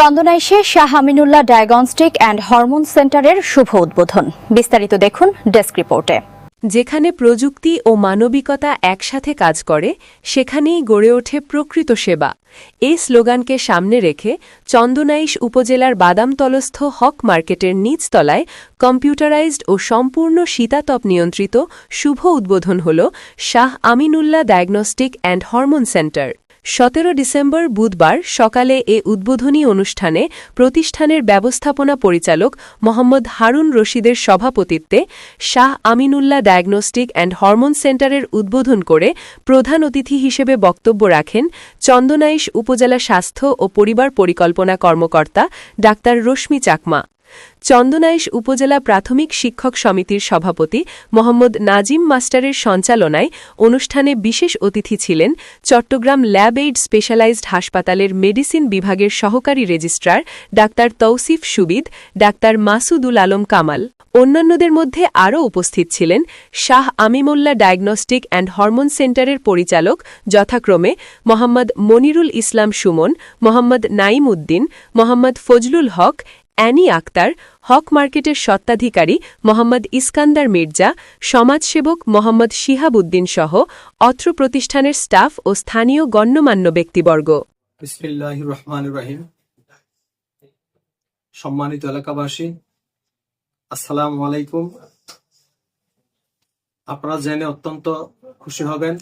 চন্দনাইশে Shah Aminullah diagnostic and hormone সেন্টারের শুভ উদ্বোধন। বিস্তারিত দেখুন ডেস্ক রিপোর্টে। যেখানে প্রযুক্তি ও মানবিকতা একসাথে কাজ করে, সেখানেই গড়ে ওঠে প্রকৃত সেবা। এই স্লোগানকে সামনে রেখে চন্দনাইশ উপজেলার বাদামতলস্থ হক মার্কেটের নিচতলায় কম্পিউটারাইজড ও সম্পূর্ণ শীতাতপ নিয়ন্ত্রিত শুভ উদ্বোধন হল Shah Aminullah diagnostic and hormone centre. 17 December বুধবার সকালে এ উদ্বোধনী অনুষ্ঠানে প্রতিষ্ঠানের ব্যবস্থাপনা পরিচালক মোহাম্মদ হারুন রশিদের সভাপতিত্বে Shah Aminullah diagnostic and hormone সেন্টারের উদ্বোধন করে প্রধান অতিথি হিসেবে বক্তব্য রাখেন চন্দনাইশ উপজেলা স্বাস্থ্য ও পরিবার পরিকল্পনা কর্মকর্তা ডাক্তার রশ্মি চাকমা। চন্দনাইশ উপজেলা প্রাথমিক শিক্ষক সমিতির সভাপতি মোহাম্মদ নাজিম মাস্টারের সঞ্চালনায় অনুষ্ঠানে বিশেষ অতিথি ছিলেন চট্টগ্রাম ল্যাব এইড স্পেশালাইজড হাসপাতালের মেডিসিন বিভাগের সহকারী registrar doctor Tausif Subid, doctor Masudul Alam Kamal. অন্যান্যদের মধ্যে আরও উপস্থিত ছিলেন Shah Aminullah diagnostic and hormone সেন্টারের পরিচালক যথাক্রমে মোহাম্মদ মনিরুল ইসলাম সুমন, মোহাম্মদ নাইম উদ্দিন, মোহাম্মদ ফজলুল হক, অ্যানি আক্তার, হক মার্কেটের স্বত্বাধিকারী মোহাম্মদ ইস্কান্দার মির্জা, সমাজসেবক মোহাম্মদ শিহাব উদ্দিন সহ অত্র প্রতিষ্ঠানের স্টাফ ও স্থানীয় গণ্যমান্য ব্যক্তিবর্গ। বিসমিল্লাহির রহমানির রহিম। সম্মানিত এলাকাবাসী, আসসালামু আলাইকুম। আপনারা জেনে অত্যন্ত খুশি হবেন,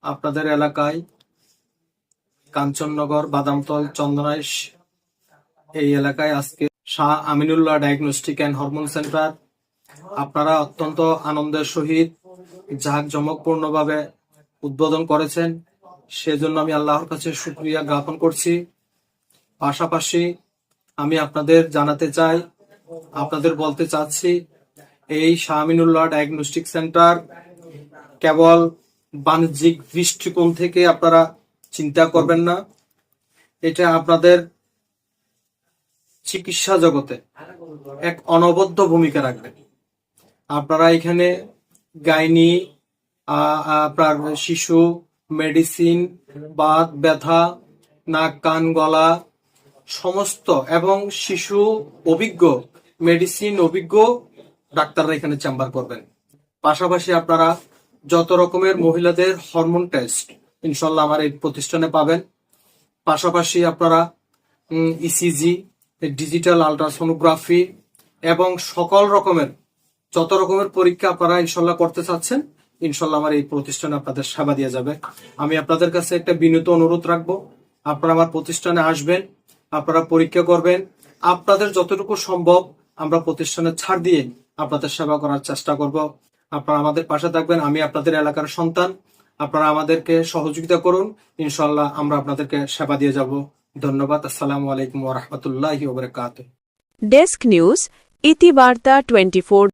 আপনাদের এলাকায় কাঞ্চননগর, বাদামতল, চন্দনাইশ এই এলাকায় আজকে Shah Aminullah diagnostic and hormone centre আপনারা অত্যন্ত আনন্দের সহিত জাঁকজমকপূর্ণভাবে উদ্বোধন করেছেন। সেজন্য আমি আল্লাহর কাছে শুকরিয়া জ্ঞাপন করছি। পাশাপাশি আমি আপনাদের জানাতে চাই, আপনাদের বলতে চাচ্ছি, এই শাহ আমিনুল্লাহ ডায়াগনস্টিক সেন্টার কেবল বাণিজ্যিক দৃষ্টিকোণ থেকে আপনারা চিন্তা করবেন না। এটা আপনাদের চিকিৎসা জগতে এক অনবদ্য ভূমিকা রাখবে। আপনারা এখানে গাইনি, আপনার শিশু মেডিসিন, বাত ব্যথা, নাক কান গলা সমস্ত এবং শিশু অভিজ্ঞ মেডিসিন অভিজ্ঞ ডাক্তাররা এখানে চেম্বার করবেন। পাশাপাশি আপনারা যত রকমের মহিলাদের হরমোন টেস্ট ইনশাল্লাহ আমার এই প্রতিষ্ঠানে পাবেন। পাশাপাশি আপনারা ইসিজি, ডিজিটাল আলট্রাসোনোগ্রাফি এবং সকল রকমের যত রকমের পরীক্ষা আপনারা ইনশাল্লাহ করতে চাচ্ছেন, ইনশাল্লাহ আমার এই প্রতিষ্ঠানে আপনাদের সেবা দিয়ে যাবে। আমি আপনাদের কাছে একটা বিনীত অনুরোধ রাখবো, আপনারা আমার প্রতিষ্ঠানে আসবেন, আপনারা পরীক্ষা করবেন, আপনাদের যতটুকু সম্ভব আমরা প্রতিষ্ঠানে ছাড় দিয়ে আপনাদের সেবা করার চেষ্টা করব। আপনারা আমাদের পাশে থাকবেন, আমি আপনাদের এলাকার সন্তান, আপনারা আমাদেরকে সহযোগিতা করুন, ইনশাল্লাহ আমরা আপনাদেরকে সেবা দিয়ে যাব। ধন্যবাদ। আসসালামু আলাইকুম ওয়া রাহমাতুল্লাহি ওয়া বারাকাতুহু। Desk news, Itibarta 24।